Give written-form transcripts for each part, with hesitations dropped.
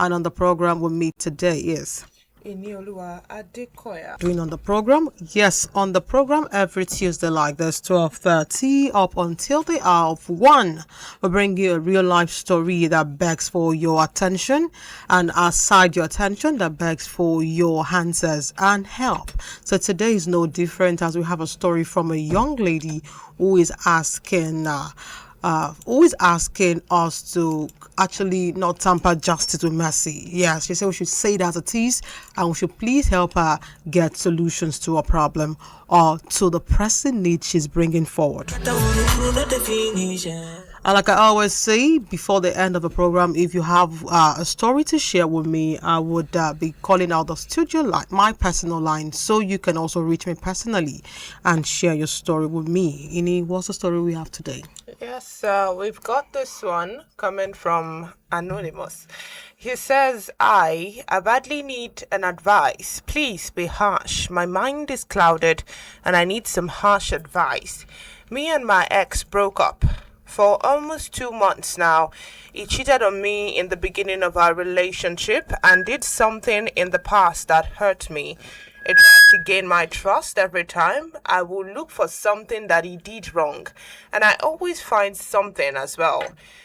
And on the program with me today is Inioluwa Adekoya. doing on the program. Yes, on the program every Tuesday like this 12:30 up until the hour of 1. We bring you a real life story that begs for your attention, and aside your attention that begs for your answers and help. So today is no different, as we have a story from a young lady who is asking us to actually not tamper justice with mercy. Yes, she said we should say it as it is, and we should please help her get solutions to a problem or to the pressing need she's bringing forward. And like I always say, before the end of the program, if you have a story to share with me, I would be calling out the studio line, my personal line, so you can also reach me personally and share your story with me. Ini, what's the story we have today? Yes, we've got this one coming from Anonymous. He says, I badly need an advice. Please be harsh. My mind is clouded and I need some harsh advice. Me and my ex broke up. For almost 2 months now, he cheated on me in the beginning of our relationship and did something in the past that hurt me. He tried to gain my trust every time. I will look for something that he did wrong, and I always find something as well.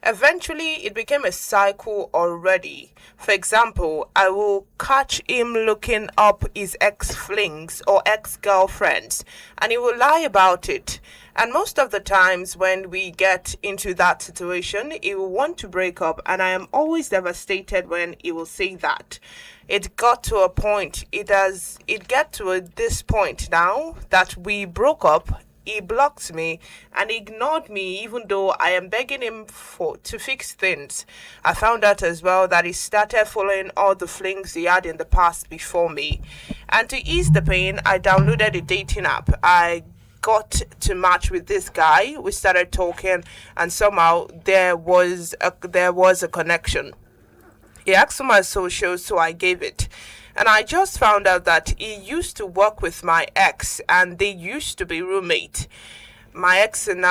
Eventually, it became a cycle already. For example, I will catch him looking up his ex-flings or ex-girlfriends, and he will lie about it. And most of the times when we get into that situation, he will want to break up, and I am always devastated when he will say that. It got to a point, this point now that we broke up. He blocked me and ignored me even though I am begging him to fix things. I found out as well that he started following all the flings he had in the past before me. And to ease the pain, I downloaded a dating app. I got to match with this guy. We started talking and somehow there was a connection. He asked for my social, so I gave it. And I just found out that he used to work with my ex and they used to be roommates. My ex and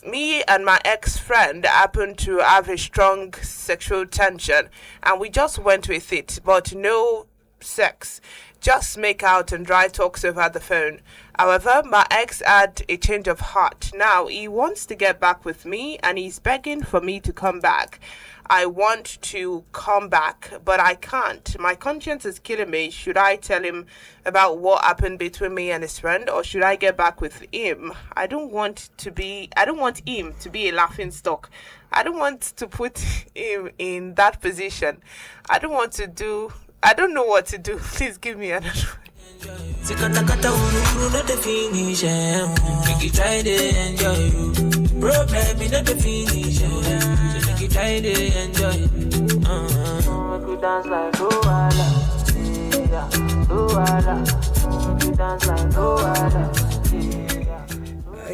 me and my ex-friend happened to have a strong sexual tension and we just went with it, but no sex. Just make out and dry talks over the phone. However, my ex had a change of heart. Now he wants to get back with me and he's begging for me to come back. I want to come back, but I can't. My conscience is killing me. Should I tell him about what happened between me and his friend, or should I get back with him? I don't want him to be a laughing stock. I don't want to put him in that position. I don't know what to do. Please give me another one.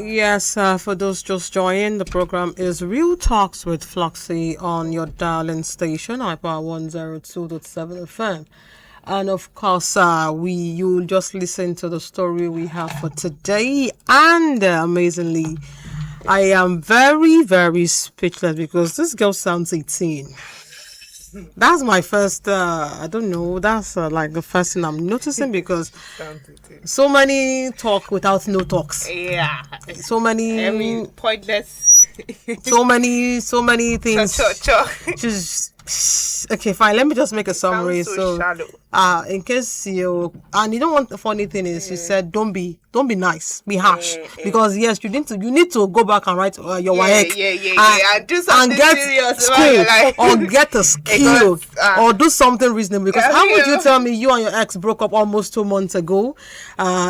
Yes, for those just joining, the program is Real Talks with Floxy on your darling station, iPower 102.7 FM. And of course, you'll just listen to the story we have for today. And amazingly, I am very, very speechless because this girl sounds 18. That's my first, I don't know, that's like the first thing I'm noticing because so many talk without no talks. Yeah. So many pointless. so many things. Just okay, fine. Let me just make a summary. So in case you don't want, the funny thing is, she said, don't be nice, be harsh, because yes, you need to go back and write your WAEC and do something serious or get a skill or do something reasonable. Because how would you tell me you and your ex broke up almost 2 months ago?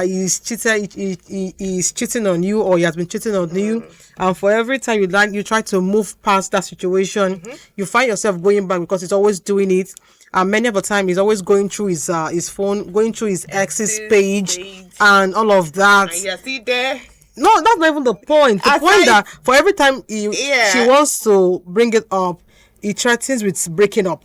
He's cheating on you, or he has been cheating on you, and for every time you try to move past that situation, you find yourself going back because he's always doing it. And many of the time, he's always going through his phone, going through his ex's page, and all of that. And you see there? No, that's not even the point. The point that for every time she wants to bring it up, he threatens with breaking up.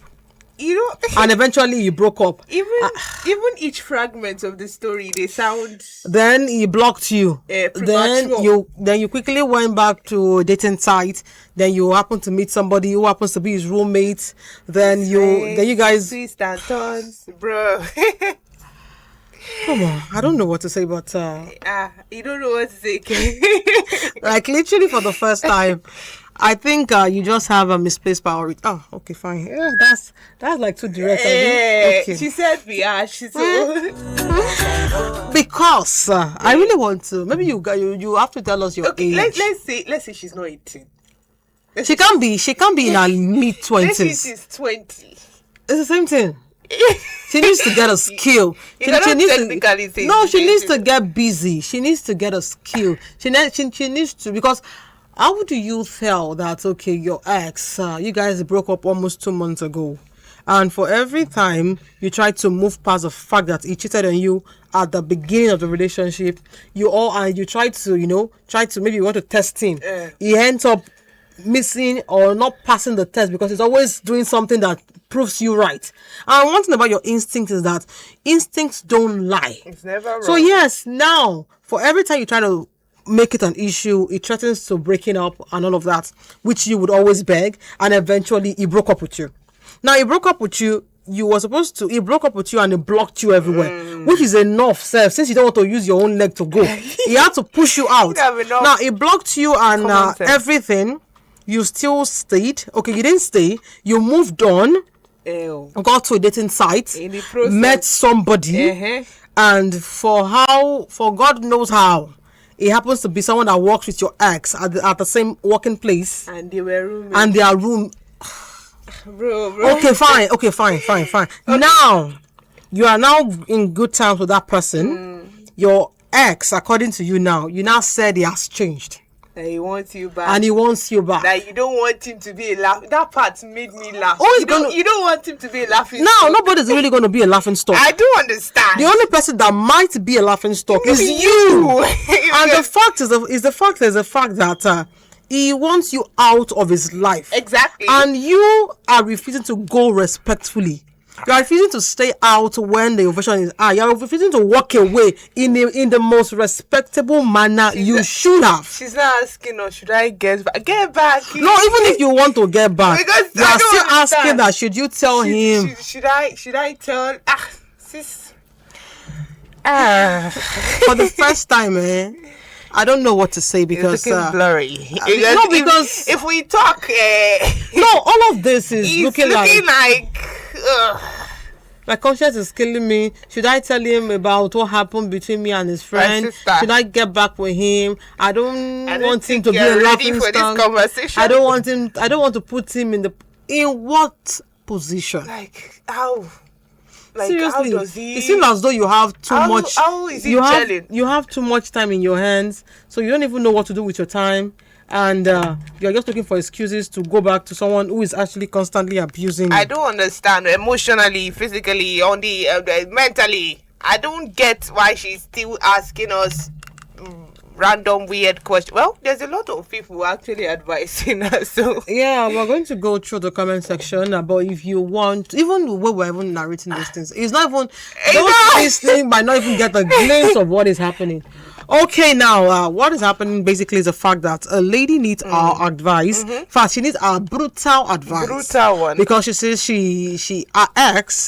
You know, and eventually you broke up. even each fragment of the story, they sound Then he blocked you. premature. Then you quickly went back to a dating site. Then you happen to meet somebody who happens to be his roommate. Then you guys. twist and turns, bro. Come on, I don't know what to say, but You don't know what to say. like literally for the first time, I think you just have a misplaced priority. Oh, okay, fine. Yeah, that's like too direct. Okay. She said we are. She said Because I really want to. Maybe you have to tell us your okay. age. Let's say she's not 18. She can't be in her mid Let's say 20s. she's 20. It's the same thing. She needs to get a skill. You cannot technically say it's she the needs same to thing. get busy. She needs to get a skill. She needs to, because how do you tell that, okay, your ex, you guys broke up almost 2 months ago, and for every time you try to move past the fact that he cheated on you at the beginning of the relationship, you try to maybe you want to test him. He ends up missing or not passing the test because he's always doing something that proves you right. And one thing about your instinct is that instincts don't lie. It's never wrong. So yes, now for every time you try to make it an issue, it threatens to breaking up and all of that, which you would always beg, and eventually he broke up with you. Now he broke up with you. He broke up with you and he blocked you everywhere, which is enough, sir. Since you don't want to use your own leg to go, he had to push you out. Now he blocked you and everything. You still stayed. Okay, you didn't stay. You moved on. Ew. Got to a dating site. In the process. Met somebody. And for God knows how, it happens to be someone that works with your ex at the same working place. And they were roommates. And their room. Bro. Okay, fine. Okay. Now, you are now in good terms with that person. Your ex, according to you now said he has changed. That he wants you back. And he wants you back. That you don't want him to be a laugh. That part made me laugh. Oh, You don't want him to be a laughing No, stock. nobody's really going to be a laughing stock. I do understand. The only person that might be a laughing stock is you. And the fact is the fact that he wants you out of his life. Exactly. And you are refusing to go respectfully. You are refusing to stay out when the ovation is you are refusing to walk away in the most respectable manner you should have. She's not asking us, should I get back? Get back. No, even if you want to get back, Because you are still asking that should you tell him? Should I tell? Sis. For the first time, I don't know what to say because It's looking blurry. Because if we talk, no, all of this is it's looking like my conscience is killing me. Should I tell him about what happened between me and his friend? sister. Should I get back with him? I don't want him think to be you're a ready laughing for this stock. conversation. I don't want to put him in what position? like how? Like Seriously, how does he? it seems as though you have too much. How is he you have, gelling? you have too much time in your hands, so you don't even know what to do with your time, and you're just looking for excuses to go back to someone who is actually constantly abusing you. I don't understand emotionally, physically, on the mentally. I don't get why she's still asking us random weird questions. Well, there's a lot of people actually advising us. So Yeah, we're going to go through the comment section, but if you want, even the way we're even narrating these things, it's not even those listening might not even get a glimpse of what is happening. Okay, now what is happening basically is the fact that a lady needs our advice. First, she needs our brutal advice. Brutal one. Because she says she her ex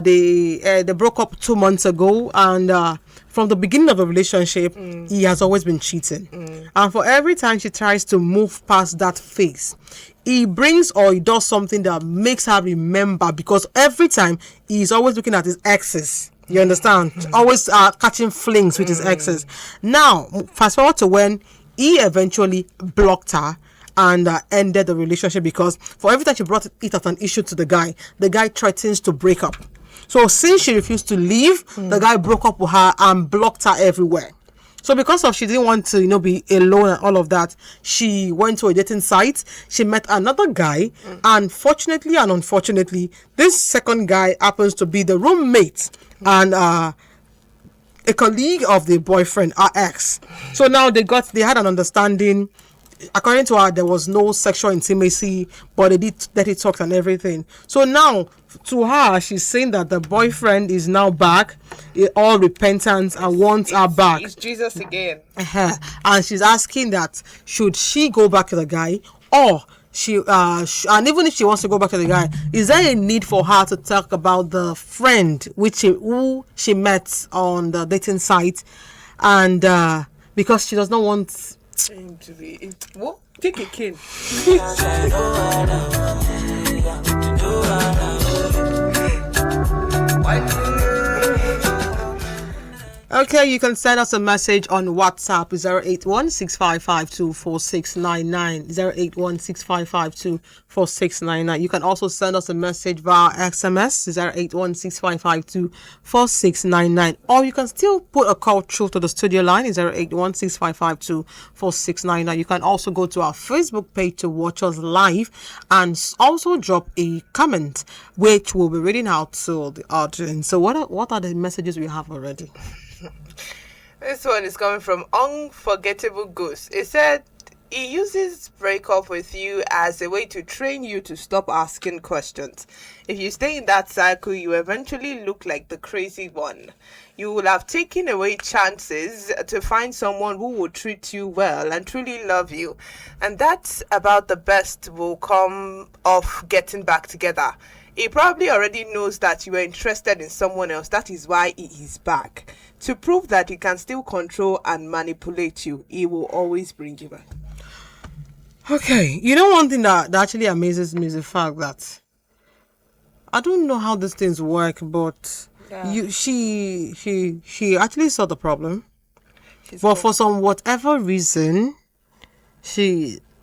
they broke up 2 months ago, and from the beginning of the relationship, he has always been cheating. And for every time she tries to move past that phase, he brings or he does something that makes her remember, because every time he's always looking at his exes. You understand? Always catching flings with his exes. Now, fast forward to when he eventually blocked her and ended the relationship, because for every time she brought it as an issue to the guy threatens to break up. So since she refused to leave, the guy broke up with her and blocked her everywhere. So because of she didn't want to, be alone and all of that, she went to a dating site. She met another guy, and fortunately and unfortunately, this second guy happens to be the roommate and a colleague of the boyfriend, our ex. So now they had an understanding. according to her, there was no sexual intimacy, but they did dirty talks and everything. So now, to her, she's saying that the boyfriend is now back, all repentant, and wants her back. It's Jesus again. And she's asking that should she go back to the guy, or and even if she wants to go back to the guy, is there a need for her to talk about the friend who she met on the dating site, and because she does not want him to be what? Take a cane. Okay, you can send us a message on WhatsApp 08165524699 08165524699. You can also send us a message via SMS 08165524699, or you can still put a call through to the studio line 08165524699. You can also go to our Facebook page to watch us live and also drop a comment, which we'll be reading out to the audience. So what are the messages we have already? This one is coming from Unforgettable Goose. It said he uses breakup with you as a way to train you to stop asking questions. If you stay in that cycle, you eventually look like the crazy one. You will have taken away chances to find someone who will treat you well and truly love you. And that's about the best will come of getting back together. He probably already knows that you are interested in someone else. That is why he is back. To prove that he can still control and manipulate you, he will always bring you back. Okay, one thing that actually amazes me is the fact that I don't know how these things work, but she actually saw the problem, but for some whatever reason,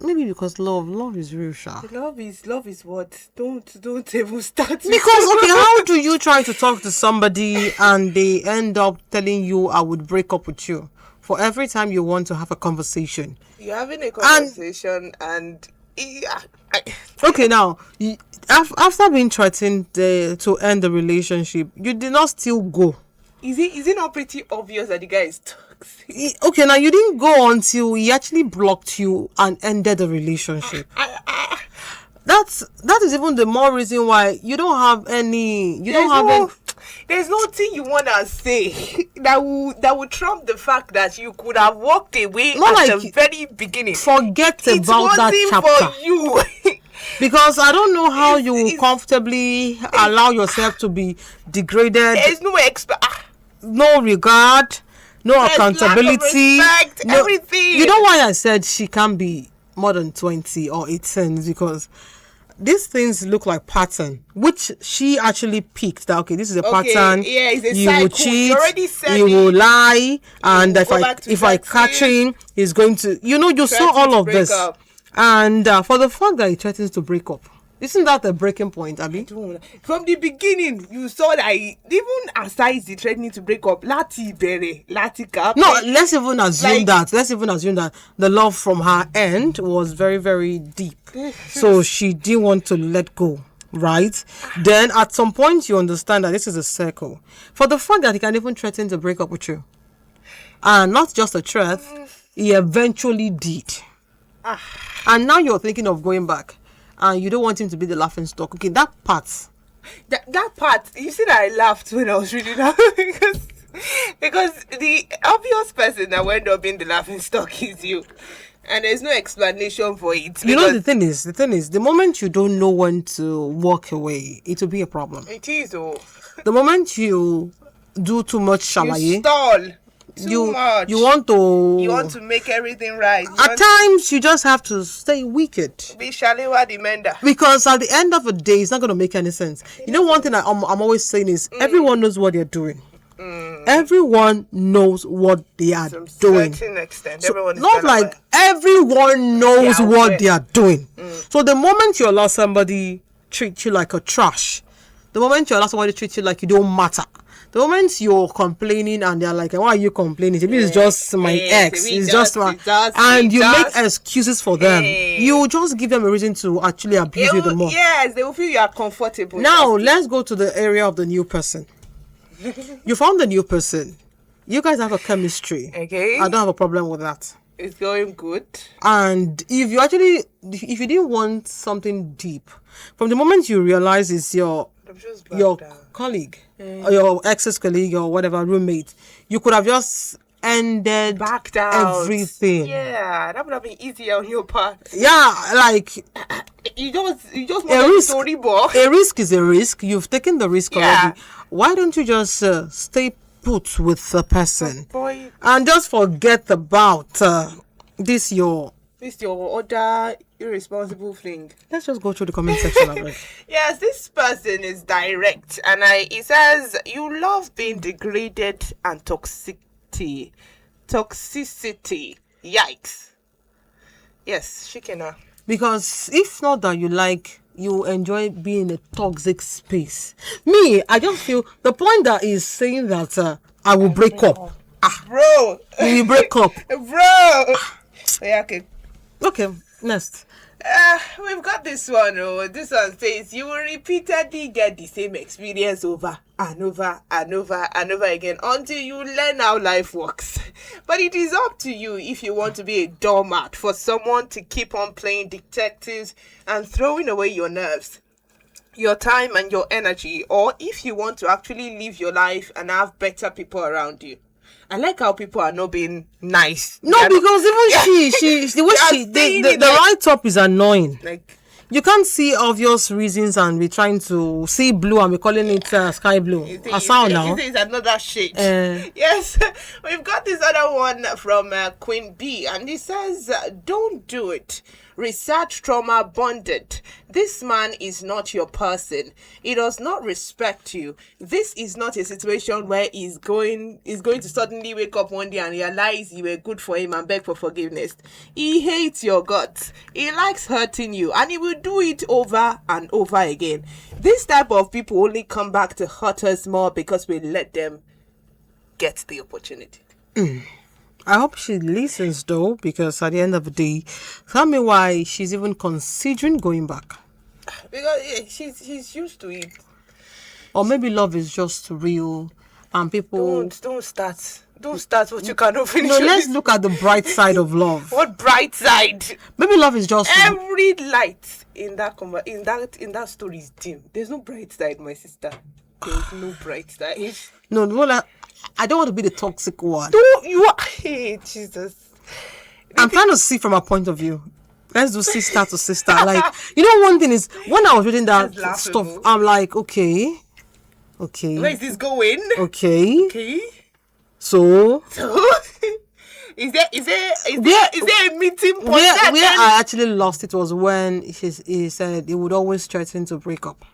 maybe because love is real, sha. Love is what? Don't even start. Because okay, how do you try to talk to somebody and they end up telling you I would break up with you for every time you want to have a conversation? You're having a conversation okay, now after being threatened to end the relationship, you did not still go. Is it not pretty obvious that the guy is toxic? Okay, now you didn't go until he actually blocked you and ended the relationship. That is even the more reason why you don't have any. There's nothing you wanna say that would trump the fact that you could have walked away the very beginning. Forget about that chapter. For you. Because I don't know how you will comfortably allow yourself to be degraded. There's no no regard, no accountability, respect, everything. You know why I said she can't be more than 20 or 18? Because these things look like pattern, which she actually picked. That this is a pattern. Yeah, it's a you cycle. Will cheat, You will lie, and if I catch him, he's going to. You saw all of this, and for the fact that he threatens to break up. Isn't that a breaking point, Abby? From the beginning, you saw that even aside the threatening to break up, Lati cap. No, let's even assume that the love from her end was very, very deep. So she didn't want to let go, right? Then at some point you understand that this is a circle. For the fact that he can even threaten to break up with you, and not just a threat, he eventually did. And now you're thinking of going back. And you don't want him to be the laughing stock. Okay, that part. That part, you see that I laughed when I was reading that because the obvious person that wound up being the laughing stock is you. And there's no explanation for it. The thing is, the moment you don't know when to walk away, it will be a problem. It is, The moment you do too much shalaye, you stall. Too much. You want to make everything right. At times, you just have to stay wicked. Be Shalewa the mender. Because at the end of the day, it's not going to make any sense. One thing I'm always saying is everyone knows what they're doing. Everyone knows what they are doing. To certain extent, everyone is not like everyone knows what they are doing. So the moment you allow somebody treat you like a trash, the moment you allow somebody treat you like you don't matter, the moment you're complaining and they're like, why are you complaining? It's just my ex. It's just my... And you make excuses for them. You just give them a reason to actually abuse you the more. Yes, they will feel you are comfortable. Now, let's go to the area of the new person. You found the new person. You guys have a chemistry. Okay. I don't have a problem with that. It's going good. And if you didn't want something deep, from the moment you realize it's I'm just back your down. colleague or your ex's colleague or whatever roommate, you could have just ended Backed out. everything. Yeah, that would have been easier on your part. Yeah, like You just a want risk. story book. A risk is a risk. You've taken the risk Yeah. already. Why don't you just stay put with the person Boy, and just forget about this your. this your other irresponsible thing. Let's just go through the comment section of it. Yes, this person is direct, and he says you love being degraded and toxicity. Yikes. Yes, Shikena. Because if not that you enjoy being in a toxic space. Me, I just feel the point that is saying that I will break up. Bro. We will break up. Bro. Yeah, okay. Okay, next. We've got this one. Oh, this one says you will repeatedly get the same experience over and over and over and over again until you learn how life works. But it is up to you if you want to be a doormat for someone to keep on playing detectives and throwing away your nerves, your time and your energy, or if you want to actually live your life and have better people around you. I like how people are not being nice. No, because even she the way the write up is annoying. Like, you can't see obvious reasons and be trying to see blue and be calling it sky blue. Asal now. It's another shade. Yes, we've got this other one from Queen B, and he says, "Don't do it. Research trauma bonded. This man is not your person. He does not respect you. This is not a situation where he's going to suddenly wake up one day and realize you were good for him and beg for forgiveness. He hates your guts. He likes hurting you, and he will do it over and over again. This type of people only come back to hurt us more because we let them get the opportunity." I hope she listens though, because at the end of the day, tell me why she's even considering going back. Because he's used to it. Or maybe love is just real and people Don't start what you cannot finish. No, let's look at the bright side of love. What bright side? Maybe love is just Every light in that story is dim. There's no bright side, my sister. There's no bright side. no, like, I don't want to be the toxic one. You are. Hey, Jesus. I'm trying to see from her point of view. Let's do sister to sister. Like, one thing is, when I was reading that stuff, I'm like, okay. Where is this going? Okay. So is there a meeting point? Where I actually lost it was when he said he would always threaten to break up.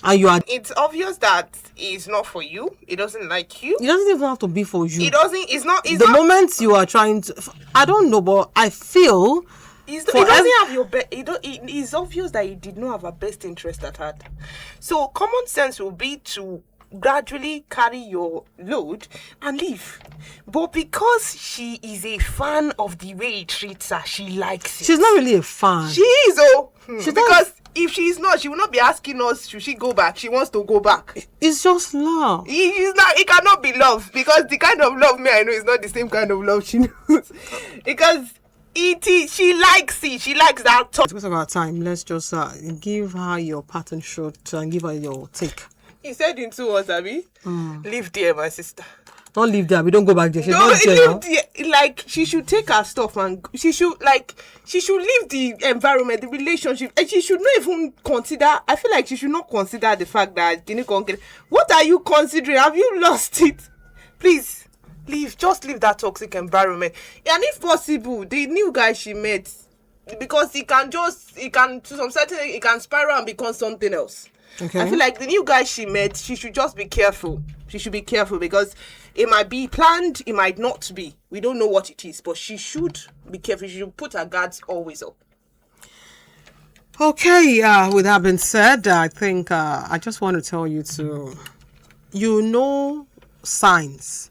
And it's obvious that it's not for you. It doesn't like you. It doesn't even have to be for you. It's moment you are trying to, I don't know, but I feel it doesn't have your best. It's obvious that he did not have her best interest at heart. So common sense will be to gradually carry your load and leave. But because she is a fan of the way he treats her, she likes it. She's not really a fan. She is, because if she's not, she will not be asking us should she go back. She wants to go back. It's just love. It cannot be love, because the kind of love I know is not the same kind of love she knows. Because she likes it. She likes that talk. Because of our time, let's just give her your pattern shot and give her your take. He said in 2 words, Abby. Live there, my sister. Don't live there. We don't go back there. She's not there. Live there. Like, she should take her stuff and she should leave the environment, the relationship, and she should not even consider. I feel like she should not consider the fact that what are you considering? Have you lost it? Please leave. Just leave that toxic environment. And if possible, the new guy she met, because he can spiral and become something else. Okay. I feel like the new guy she met, she should just be careful. She should be careful, because it might be planned, it might not be. We don't know what it is, but she should be careful. She should put her guards always up. Okay, with that being said, I think I just want to tell you signs.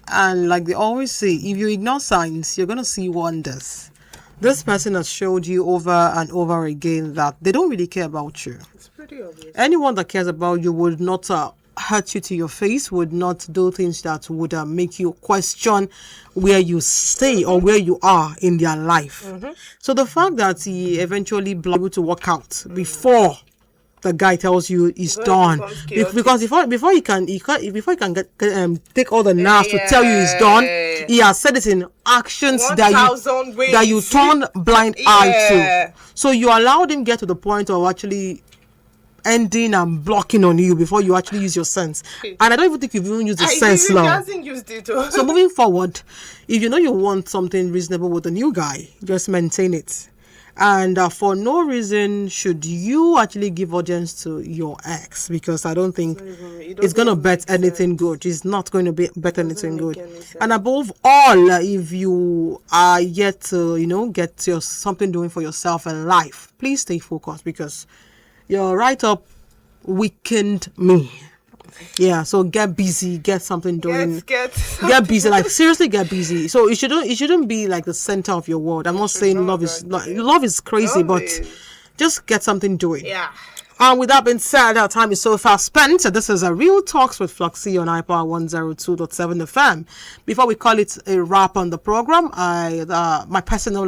And like they always say, if you ignore signs, you're going to see wonders. This person has showed you over and over again that they don't really care about you. It's pretty obvious. Anyone that cares about you would not hurt you to your face, would not do things that would make you question where you stay or where you are in their life. So the fact that he eventually able to work out before the guy tells you he's done, because before he can get, take all the nerves to tell you he's done, he has said it in actions that you turn blind eye to. So you allowed him get to the point of actually ending and blocking on you before you actually use your sense. And I don't even think you've even used the sense now. He hasn't used it. So moving forward, if you know you want something reasonable with the new guy, just maintain it. And for no reason should you actually give audience to your ex, because I don't think it's going to bet anything good. It's not going to bet anything good. And above all, if you are yet to, get something doing for yourself in life, please stay focused, because your write-up weakened me. Yeah, so get busy, get something doing. Get busy, like seriously, get busy. So it shouldn't be like the center of your world. I'm not saying love is crazy, but just get something doing. Yeah. And with that being said, our time is so fast spent. This is a Real Talks with Floxy on iPower 102.7 FM. Before we call it a wrap on the program, my personal